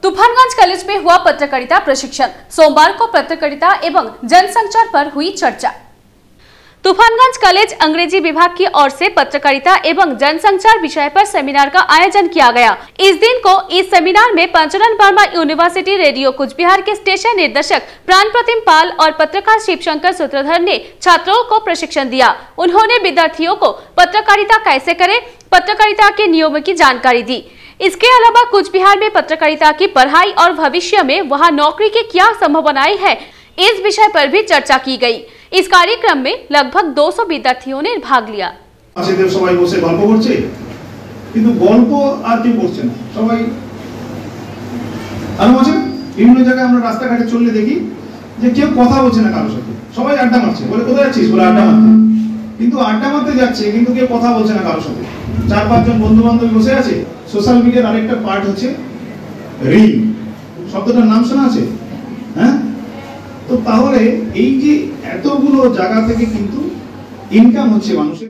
Tufanganj college में हुआ पत्रकारिता प्रशिक्षण। सोमवार को पत्रकारिता एवं जनसंचार पर हुई चर्चा। तूफानगंज कॉलेज अंग्रेजी विभाग की ओर से पत्रकारिता एवं जनसंचार विषय पर सेमिनार का आयोजन किया गया। इस दिन को इस सेमिनार में पंचानन वर्मा यूनिवर्सिटी रेडियो कुछ बिहार के स्टेशन निर्देशक प्राण प्रतिम पाल और पत्रकार शिवशंकर सूत्रधर ने छात्रों को प्रशिक्षण दिया। उन्होंने विद्यार्थियों को पत्रकारिता कैसे करें, पत्रकारिता के नियमों की जानकारी दी। इसके अलावा कुछ बिहार में पत्रकारिता की पढ़ाई और भविष्य में वहां नौकरी की क्या संभावनाएं है, इस विषय पर भी चर्चा की गई। इस कार्यक्रम में लगभग 200 विद्यार्थियों ने भाग लिया। সবাই বসে গল্প করছে, কিন্তু গল্প আর কেউ করছে না। সবাই আর বলছে বিভিন্ন জায়গায় আমরা রাস্তাঘাটে চললে দেখি যে কেউ কথা বলছে না কারোর সাথে, সবাই আড্ডা মারছে। বলে কোথায় যাচ্ছিস? বলে আড্ডা মারতে। কিন্তু আড্ডা মারতে যাচ্ছে কিন্তু কেউ কথা বলছে না কারোর সাথে। 4-5 জন বন্ধু বান্ধব বসে আছে। সোশ্যাল মিডিয়ার আরেকটা পার্ট হচ্ছে রিল। শব্দটার নাম শোনা আছে? হ্যাঁ, তো তাহলে এই যে এতগুলো জায়গা থেকে কিন্তু ইনকাম হচ্ছে মানুষের।